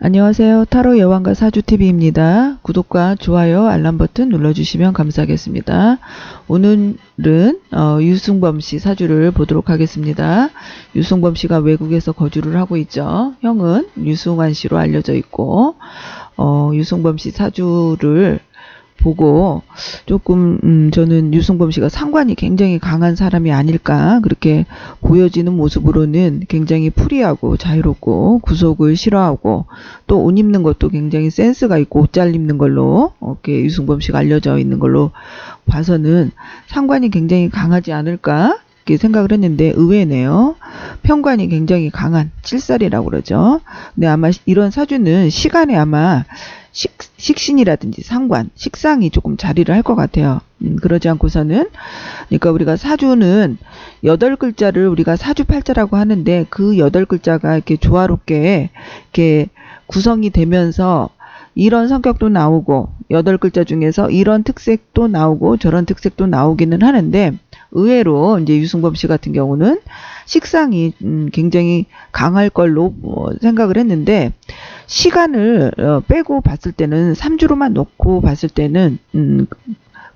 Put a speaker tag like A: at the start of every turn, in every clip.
A: 안녕하세요. 타로 여왕과 사주TV입니다. 구독과 좋아요, 알람 버튼 눌러주시면 감사하겠습니다. 오늘은 유승범 씨 사주를 보도록 하겠습니다. 유승범 씨가 외국에서 거주를 하고 있죠. 형은 유승환 씨로 알려져 있고, 유승범 씨 사주를 보고 조금 저는 유승범 씨가 상관이 굉장히 강한 사람이 아닐까, 그렇게 보여지는 모습으로는 굉장히 프리하고 자유롭고 구속을 싫어하고 또 옷 입는 것도 굉장히 센스가 있고 옷 잘 입는 걸로 이렇게 유승범 씨가 알려져 있는 걸로 봐서는 상관이 굉장히 강하지 않을까 이렇게 생각을 했는데 의외네요. 편관이 굉장히 강한 칠살이라고 그러죠. 근데 아마 이런 사주는 시간에 아마 식신이라든지 상관, 식상이 조금 자리를 할 것 같아요. 그러지 않고서는, 그러니까 우리가 사주는 8글자를 우리가 사주팔자라고 하는데 그 8글자가 이렇게 조화롭게 이렇게 구성이 되면서 이런 성격도 나오고 8글자 중에서 이런 특색도 나오고 저런 특색도 나오기는 하는데, 의외로 이제 유승범 씨 같은 경우는 식상이 굉장히 강할 걸로 생각을 했는데, 시간을 빼고 봤을 때는 3주로만 놓고 봤을 때는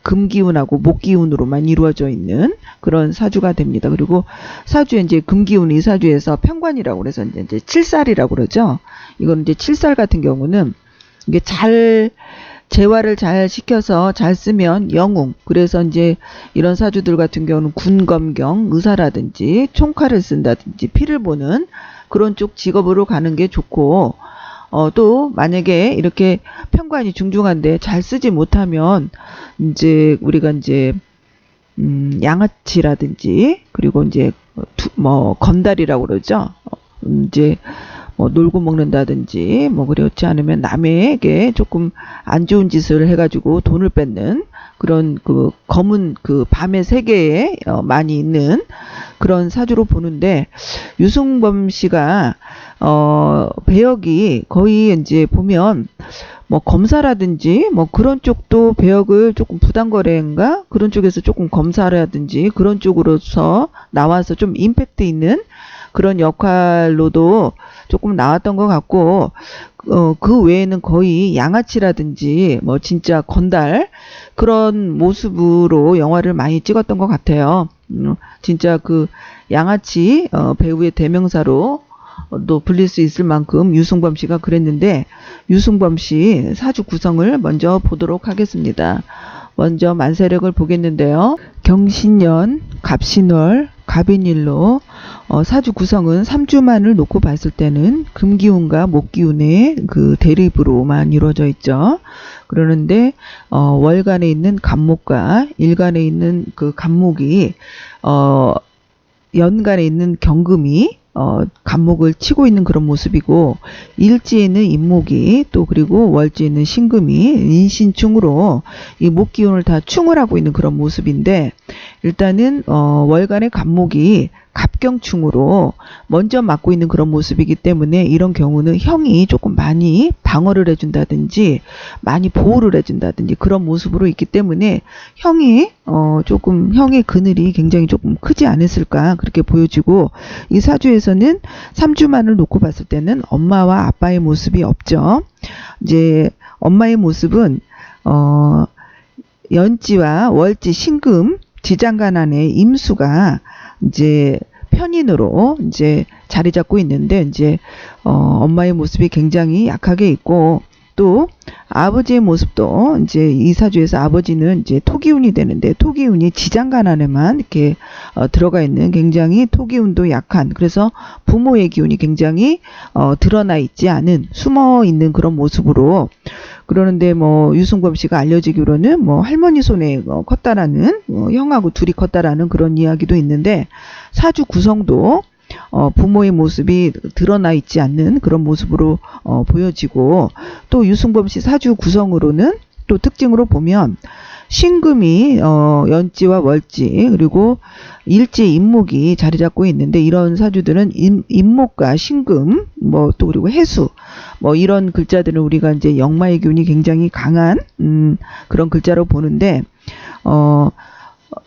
A: 금기운하고 목기운으로만 이루어져 있는 그런 사주가 됩니다. 그리고 사주에 이제 금기운 이 사주에서 편관이라고 그래서 이제 칠살이라고 그러죠. 이건 이제 칠살 같은 경우는 이게 잘 재활을 잘 시켜서 잘 쓰면 영웅. 그래서 이제 이런 사주들 같은 경우는 군검경, 의사라든지 총칼을 쓴다든지 피를 보는 그런 쪽 직업으로 가는 게 좋고, 또 만약에 이렇게 편관이 중중한데 잘 쓰지 못하면 이제 우리가 이제 양아치라든지 그리고 이제 건달이라고 그러죠. 이제 놀고 먹는다든지 그렇지 않으면 남에게 조금 안 좋은 짓을 해가지고 돈을 뺏는 그런 그 검은 그 밤의 세계에 많이 있는 그런 사주로 보는데, 유승범 씨가 배역이 거의 이제 보면 검사라든지 그런 쪽도 배역을 조금 부당거래인가 그런 쪽에서 조금 검사라든지 그런 쪽으로서 나와서 좀 임팩트 있는 그런 역할로도 조금 나왔던 것 같고, 그 외에는 거의 양아치라든지 진짜 건달 그런 모습으로 영화를 많이 찍었던 것 같아요. 진짜 그 양아치 배우의 대명사로 또 불릴 수 있을 만큼 유승범 씨가 그랬는데, 유승범 씨 사주 구성을 먼저 보도록 하겠습니다. 먼저 만세력을 보겠는데요. 경신년, 갑신월, 갑인일로 사주 구성은 3주만을 놓고 봤을 때는 금기운과 목기운의 그 대립으로만 이루어져 있죠. 그러는데 월간에 있는 갑목과 일간에 있는 그 갑목이 연간에 있는 경금이 갑목을 치고 있는 그런 모습이고, 일지에 있는 임목이 또 그리고 월지에 있는 신금이 인신충으로 이 목기운을 다 충을 하고 있는 그런 모습인데, 일단은 월간의 갑목이 갑경충으로 먼저 맡고 있는 그런 모습이기 때문에 이런 경우는 형이 조금 많이 방어를 해준다든지 많이 보호를 해준다든지 그런 모습으로 있기 때문에 형이 조금 형의 그늘이 굉장히 조금 크지 않았을까 그렇게 보여지고, 이 사주에서는 3주만을 놓고 봤을 때는 엄마와 아빠의 모습이 없죠. 이제 엄마의 모습은 연지와 월지 신금 지장간 안에 임수가 이제 편인으로 이제 자리 잡고 있는데, 이제 엄마의 모습이 굉장히 약하게 있고, 또 아버지의 모습도 이제 이 사주에서 아버지는 이제 토기운이 되는데, 토기운이 지장간 안에만 이렇게 들어가 있는 굉장히 토기운도 약한, 그래서 부모의 기운이 굉장히 드러나 있지 않은 숨어 있는 그런 모습으로 그러는데, 유승범 씨가 알려지기로는 할머니 손에 컸다라는 형하고 둘이 컸다라는 그런 이야기도 있는데, 사주 구성도 부모의 모습이 드러나 있지 않는 그런 모습으로 보여지고, 또 유승범 씨 사주 구성으로는 또 특징으로 보면 신금이 연지와 월지 그리고 일지 임목이 자리 잡고 있는데, 이런 사주들은 임목과 신금 또 그리고 해수 이런 글자들은 우리가 이제 역마의 기운이 굉장히 강한 그런 글자로 보는데,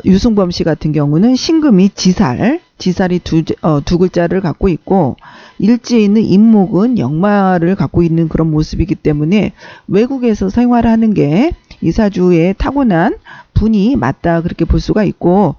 A: 유승범 씨 같은 경우는 신금이 지살이 두 글자를 갖고 있고 일지에 있는 임목은 역마를 갖고 있는 그런 모습이기 때문에 외국에서 생활하는 게 이 사주의 타고난 분이 맞다 그렇게 볼 수가 있고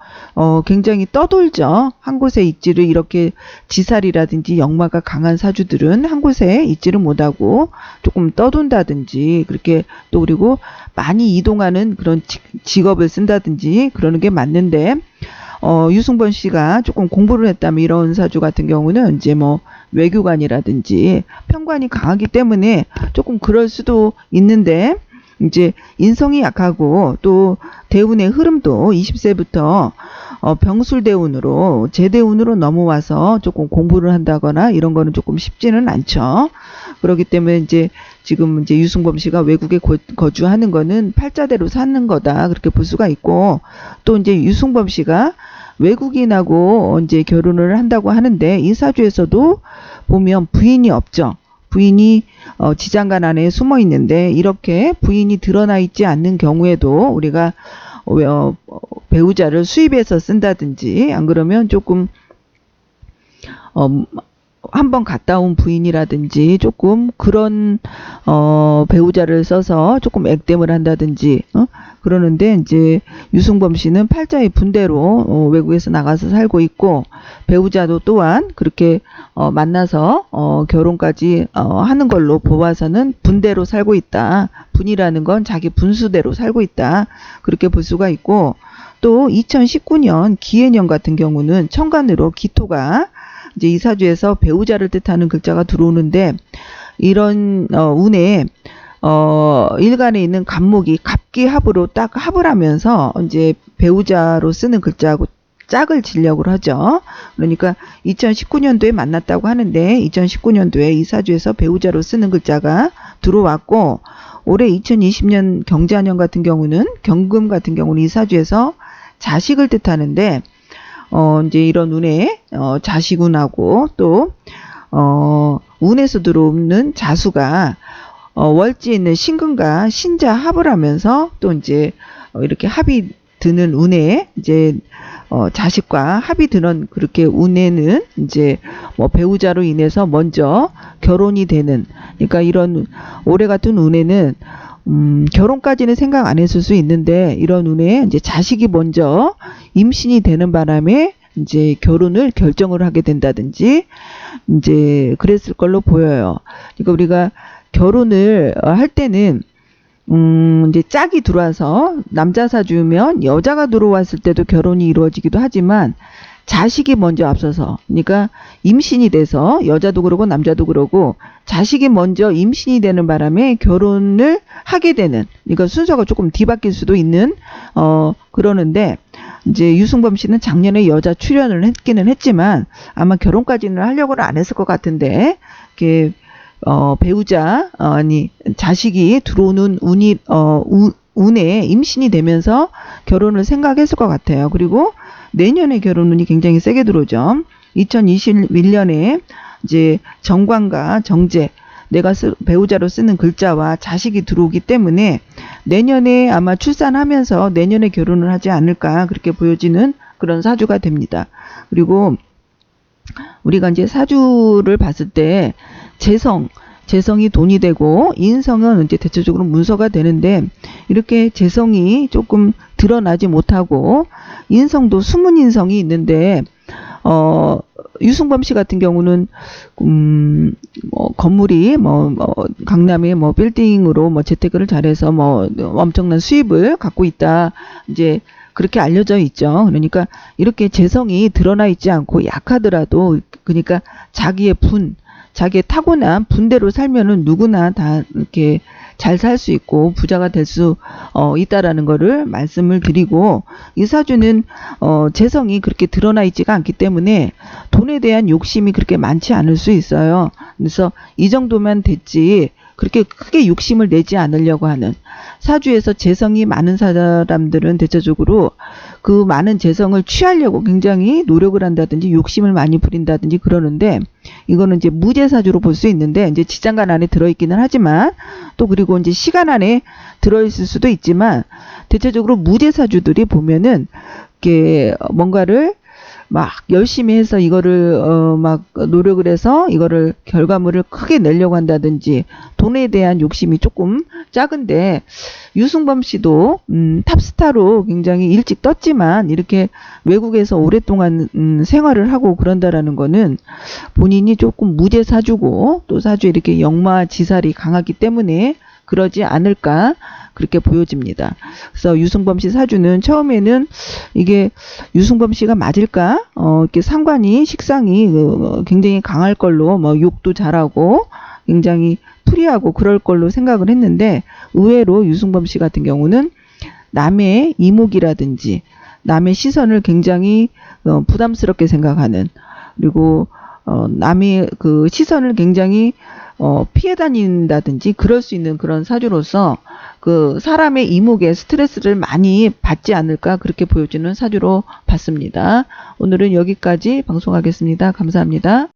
A: 굉장히 떠돌죠. 한 곳에 있지를 이렇게 지살이라든지 역마가 강한 사주들은 한 곳에 있지를 못하고 조금 떠돈다든지 그렇게 또 그리고 많이 이동하는 그런 직업을 쓴다든지 그러는 게 맞는데 유승범 씨가 조금 공부를 했다면 이런 사주 같은 경우는 이제 뭐 외교관이라든지 편관이 강하기 때문에 조금 그럴 수도 있는데 이제 인성이 약하고 또 대운의 흐름도 20세부터 병술대운으로 제대운으로 넘어와서 조금 공부를 한다거나 이런 거는 조금 쉽지는 않죠. 그렇기 때문에 이제 지금 이제 유승범 씨가 외국에 거주하는 거는 팔자대로 사는 거다 그렇게 볼 수가 있고 또 이제 유승범 씨가 외국인하고 이제 결혼을 한다고 하는데 이 사주에서도 보면 부인이 없죠. 부인이 지장간 안에 숨어 있는데 이렇게 부인이 드러나 있지 않는 경우에도 우리가 배우자를 수입해서 쓴다든지 안 그러면 조금 한번 갔다 온 부인이라든지 조금 그런 배우자를 써서 조금 액땜을 한다든지 그러는데 이제 유승범 씨는 팔자의 분대로 외국에서 나가서 살고 있고 배우자도 또한 그렇게 만나서 결혼까지 하는 걸로 보아서는 분대로 살고 있다. 분이라는 건 자기 분수대로 살고 있다. 그렇게 볼 수가 있고 또 2019년 기해년 같은 경우는 천간으로 기토가 이제 이 사주에서 배우자를 뜻하는 글자가 들어오는데 이런 운에 일간에 있는 간목이 갑기합으로 딱 합을 하면서 이제 배우자로 쓰는 글자하고 짝을 지려고 하죠. 그러니까 2019년도에 만났다고 하는데 2019년도에 이 사주에서 배우자로 쓰는 글자가 들어왔고 올해 2020년 경자년 같은 경우는 경금 같은 경우는 이 사주에서 자식을 뜻하는데 이제 이런 운에 자식운하고 또 운에서 들어오는 자수가 월지에 있는 신금과 신자 합을 하면서 또 이제 이렇게 합이 드는 운에 이제 자식과 합이 드는 그렇게 운에는 이제 뭐 배우자로 인해서 먼저 결혼이 되는 그러니까 이런 올해 같은 운에는 결혼까지는 생각 안 했을 수 있는데 이런 운에 이제 자식이 먼저 임신이 되는 바람에 이제 결혼을 결정을 하게 된다든지 이제 그랬을 걸로 보여요. 그러니까 우리가 결혼을 할 때는 이제 짝이 들어와서 남자 사주면 여자가 들어왔을 때도 결혼이 이루어지기도 하지만 자식이 먼저 앞서서 그러니까 임신이 돼서 여자도 그러고 남자도 그러고 자식이 먼저 임신이 되는 바람에 결혼을 하게 되는 그러니까 순서가 조금 뒤바뀔 수도 있는 그러는데 이제 유승범 씨는 작년에 여자 출연을 했기는 했지만 아마 결혼까지는 하려고는 안 했을 것 같은데 이렇게 배우자 아니 자식이 들어오는 운에 임신이 되면서 결혼을 생각했을 것 같아요. 그리고 내년에 결혼운이 굉장히 세게 들어오죠. 2021년에 이제 정관과 정제 내가 배우자로 쓰는 글자와 자식이 들어오기 때문에 내년에 아마 출산하면서 내년에 결혼을 하지 않을까 그렇게 보여지는 그런 사주가 됩니다. 그리고 우리가 이제 사주를 봤을 때 재성이 돈이 되고 인성은 이제 대체적으로 문서가 되는데 이렇게 재성이 조금 드러나지 못하고 인성도 숨은 인성이 있는데 유승범 씨 같은 경우는 건물이 강남에 빌딩으로 재테크를 잘해서 엄청난 수입을 갖고 있다 이제 그렇게 알려져 있죠. 그러니까 이렇게 재성이 드러나 있지 않고 약하더라도 그러니까 자기의 타고난 분대로 살면은 누구나 다 이렇게 잘 살 수 있고 부자가 될 수 있다라는 거를 말씀을 드리고 이 사주는 재성이 그렇게 드러나 있지가 않기 때문에 돈에 대한 욕심이 그렇게 많지 않을 수 있어요. 그래서 이 정도만 됐지 그렇게 크게 욕심을 내지 않으려고 하는 사주에서 재성이 많은 사람들은 대체적으로 그 많은 재성을 취하려고 굉장히 노력을 한다든지 욕심을 많이 부린다든지 그러는데 이거는 이제 무죄 사주로 볼 수 있는데 이제 지장간 안에 들어있기는 하지만 또 그리고 이제 시간 안에 들어있을 수도 있지만 대체적으로 무죄 사주들이 보면은 이렇게 뭔가를 막 열심히 해서 이거를 막 노력을 해서 이거를 결과물을 크게 내려고 한다든지 돈에 대한 욕심이 조금 작은데 유승범 씨도 탑스타로 굉장히 일찍 떴지만 이렇게 외국에서 오랫동안 생활을 하고 그런다라는 거는 본인이 조금 무죄 사주고 또 사주에 이렇게 역마지살이 강하기 때문에 그러지 않을까 그렇게 보여집니다. 그래서 유승범 씨 사주는 처음에는 이게 유승범 씨가 맞을까? 이렇게 상관이 식상이 굉장히 강할 걸로 뭐 욕도 잘하고 굉장히 프리하고 그럴 걸로 생각을 했는데 의외로 유승범 씨 같은 경우는 남의 이목이라든지 남의 시선을 굉장히 부담스럽게 생각하는 그리고 남의 그 시선을 굉장히 피해 다닌다든지 그럴 수 있는 그런 사주로서 그 사람의 이목에 스트레스를 많이 받지 않을까 그렇게 보여지는 사주로 봤습니다. 오늘은 여기까지 방송하겠습니다. 감사합니다.